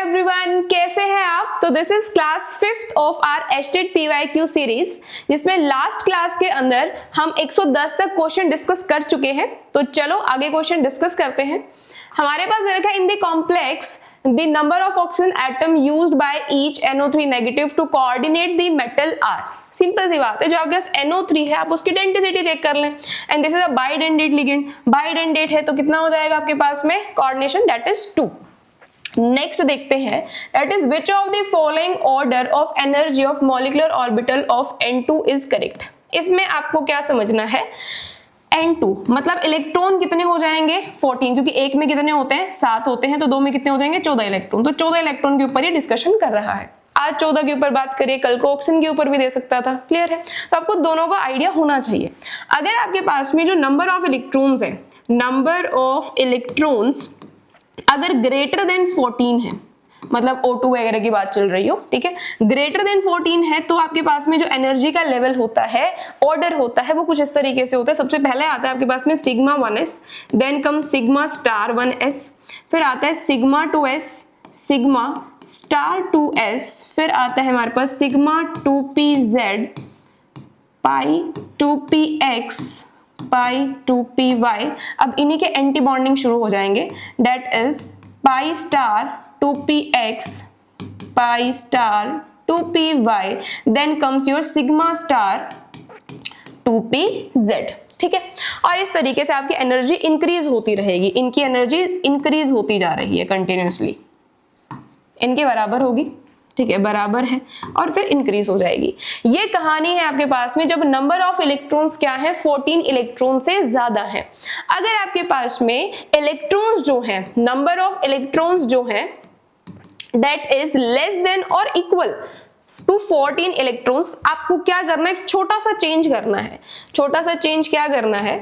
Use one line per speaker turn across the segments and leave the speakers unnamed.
Everyone, कैसे हैं आप। तो this is class 5th of our state PYQ series, जिसमें लास्ट क्लास के अंदर हम 110 तक क्वेश्चन डिस्कस कर चुके हैं। तो चलो आगे क्वेश्चन डिस्कस करते हैं। हमारे पास दे रखा है in the complex the number of oxygen atom used by each NO3 negative to coordinate the metal are। Simple सी बात है, जो आपके पास NO3 है आप उसकी डेंसिटी चेक कर लें। And this is a bidentate ligand, bidentate है तो कितना हो जाएगा आपके पास में कोऑर्डिनेशन, दैट इज 2। नेक्स्ट देखते हैं, that is which of the following order of energy of molecular orbital of N2 is correct. इसमें आपको क्या समझना है, N2 मतलब इलेक्ट्रॉन कितने हो जाएंगे 14, क्योंकि एक में कितने होते हैं 7 होते हैं, तो दो में कितने हो जाएंगे 14 इलेक्ट्रॉन। तो 14 इलेक्ट्रॉन के ऊपर ये डिस्कशन कर रहा है। आज 14 के ऊपर बात करिए, कल को ऑक्सीजन के ऊपर भी दे सकता था। क्लियर है, तो आपको दोनों का आइडिया होना चाहिए। अगर आपके पास में जो नंबर ऑफ इलेक्ट्रॉन्स है, नंबर ऑफ इलेक्ट्रॉन्स अगर ग्रेटर देन 14 है, मतलब O2 वगैरह की बात चल रही हो, ठीक है, ग्रेटर देन 14 है, तो आपके पास में जो एनर्जी का लेवल होता है, ऑर्डर होता है, वो कुछ इस तरीके से होता है। सबसे पहले आता है आपके पास में sigma 1s, then come sigma star 1s, फिर आता है sigma 2s, sigma star 2s, फिर आता है हमारे पास सिग्मा 2pz, पाई 2px, पाई 2py। अब इन्हीं के एंटी बॉन्डिंग शुरू हो जाएंगे, that is pi star 2px, pi star 2py, then comes your sigma star 2pz। ठीक है, और इस तरीके से आपकी एनर्जी इंक्रीज होती रहेगी। इनकी एनर्जी इंक्रीज होती जा रही है कंटिन्यूसली, इनके बराबर होगी, ठीक है, बराबर है, और फिर इंक्रीज हो जाएगी। ये कहानी है आपके पास में जब नंबर ऑफ इलेक्ट्रॉन्स क्या है 14 इलेक्ट्रॉन से ज्यादा है। अगर आपके पास में इलेक्ट्रॉन्स जो है, नंबर ऑफ इलेक्ट्रॉन्स जो है that is less than or equal to 14 electrons, आपको क्या करना है, छोटा सा चेंज करना है। छोटा सा चेंज क्या करना है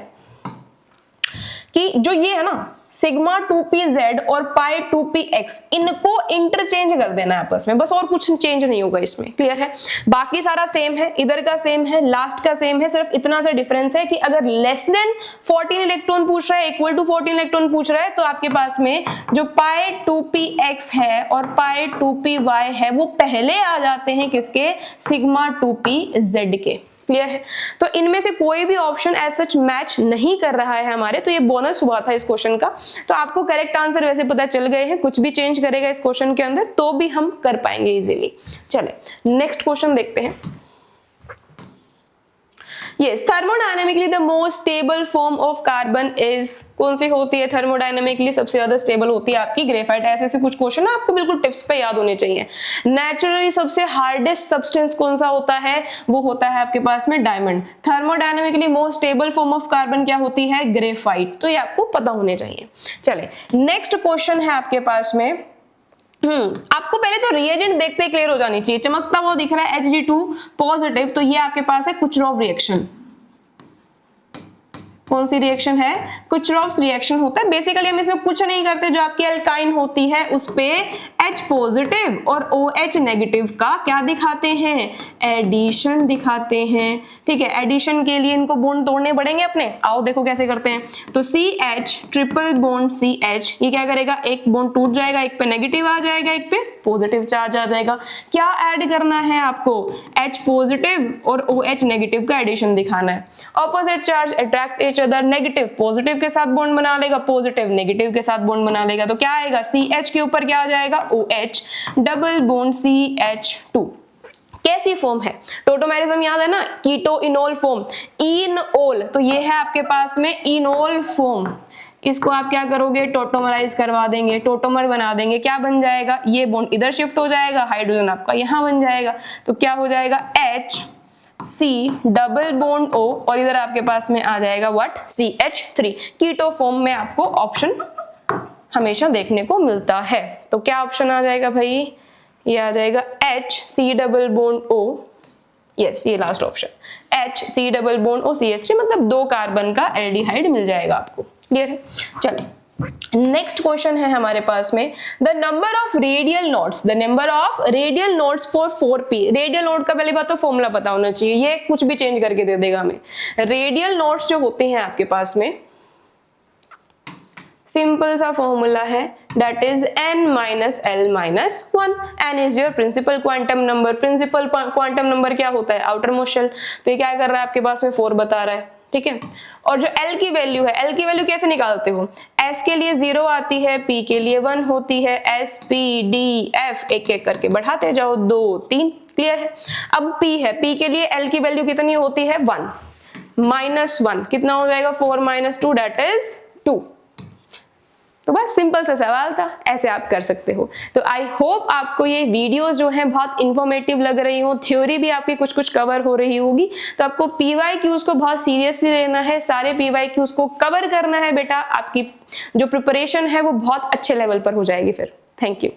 कि जो ये है ना सिग्मा 2pz और पाई 2px, इनको इंटरचेंज कर देना है आपस में, बस और कुछ चेंज नहीं होगा इसमें। क्लियर है, बाकी सारा सेम है, इधर का सेम है, लास्ट का सेम है, सिर्फ इतना सा डिफरेंस है कि अगर लेस देन 14 इलेक्ट्रॉन पूछ रहा है, इक्वल टू 14 इलेक्ट्रॉन पूछ रहा है, तो आपके पास में जो पाई 2px है और पाई 2py है वो पहले आ जाते हैं किसके, सिग्मा 2pz के। क्लियर है, तो इनमें से कोई भी ऑप्शन एज सच मैच नहीं कर रहा है हमारे, तो ये बोनस हुआ था इस क्वेश्चन का। तो आपको करेक्ट आंसर वैसे पता चल गए हैं, कुछ भी चेंज करेगा इस क्वेश्चन के अंदर तो भी हम कर पाएंगे इजीली। चले नेक्स्ट क्वेश्चन देखते हैं। Yes, thermodynamically the most stable form of carbon is, कौन सी होती है थर्मोडायनेमिकली सबसे ज्यादा स्टेबल होती है आपकी ग्रेफाइट। ऐसे कुछ क्वेश्चन आपको बिल्कुल टिप्स पे याद होने चाहिए। नेचुरली सबसे हार्डेस्ट सब्सटेंस कौन सा होता है, वो होता है आपके पास में diamond. Thermodynamically most stable form of carbon क्या होती है, ग्रेफाइट। तो ये आपको पता होने चाहिए। चले नेक्स्ट क्वेश्चन है आपके पास में। आपको पहले तो रिएजेंट देखते क्लियर हो जानी चाहिए। चमकता वो दिख रहा है Hg2 पॉजिटिव, तो ये आपके पास है कुचरॉफ रिएक्शन। कौन सी रिएक्शन है, कुचरॉफ्स रिएक्शन होता है। बेसिकली हम इसमें कुछ नहीं करते, जो आपकी अल्काइन होती है उस पे H पॉजिटिव और OH नेगेटिव का क्या दिखाते हैं, एडिशन दिखाते हैं। ठीक है, एडिशन के लिए इनको बॉन्ड तोड़ने पड़ेंगे अपने, आओ देखो कैसे करते हैं। तो CH ट्रिपल बॉन्ड CH, ये क्या करेगा, एक बॉन्ड टूट जाएगा, एक पे नेगेटिव आ जाएगा, एक पे पॉजिटिव चार्ज आ जाएगा। क्या ऐड करना है आपको, H पॉजिटिव और OH नेगेटिव का एडिशन दिखाना है। Opposite charge attract each other, negative positive के साथ बॉन्ड बना लेगा, पॉजिटिव नेगेटिव के साथ बॉन्ड बना लेगा, तो क्या आएगा, CH के ऊपर क्या आ जाएगा, OH डबल बॉन्ड CH2। कैसी फॉर्म है, टोटोमेरिज्म याद है ना, कीटो इनोल फॉर्म, इनोल, तो ये है आपके पास में इनोल फॉर्म। इसको आप क्या करोगे, टोटोमराइज करवा देंगे, टोटोमर बना देंगे, क्या बन जाएगा, ये बॉन्ड इधर शिफ्ट हो जाएगा, हाइड्रोजन आपका यहां बन जाएगा, तो क्या हो जाएगा H C double bond O, और इधर आपके पास में आ जाएगा व्हाट, CH3। कीटो फॉर्म में आपको ऑप्शन हमेशा देखने को मिलता है, तो क्या ऑप्शन आ जाएगा भाई, ये आ जाएगा H C double bond O, yes ये last option, H C double bond O CH3, मतलब 2 कार्बन का एल्डिहाइड मिल जाएगा आपको। क्लियर है, चलो नेक्स्ट क्वेश्चन है हमारे पास में, the number of radial nodes, the number of radial nodes for 4p। Radial node का पहले बात तो फॉर्मूला पता होना चाहिए, ये कुछ भी चेंज करके दे देगा हमें। रेडियल नोड्स जो होते हैं आपके पास में सिंपल सा फॉर्मूला है, that is n minus l minus 1। n is your principal quantum number. Principal quantum number क्या होता है? Outermost shell. तो ये क्या कर रहा है आपके पास में 4 बता रहा है, ठीक है। और जो l की वैल्यू है, l की वैल्यू कैसे निकालते हो? s के लिए 0 आती है, p के लिए 1 होती है, s p d f एक एक करके बढ़ाते जाओ, 2 3, क्लियर है। अब p है, p के लिए l की वैल्यू कितनी होती है? 1 माइनस 1 कितना हो जाएगा? 4 माइनस 2 दैट इज 2। तो बस सिंपल सा सवाल था, ऐसे आप कर सकते हो। तो आई होप आपको ये वीडियोस जो हैं बहुत इंफॉर्मेटिव लग रही हो, थ्योरी भी आपकी कुछ कुछ कवर हो रही होगी। तो आपको PYQs को बहुत सीरियसली लेना है, सारे PYQs को कवर करना है बेटा। आपकी जो प्रिपरेशन है वो बहुत अच्छे लेवल पर हो जाएगी फिर। Thank you.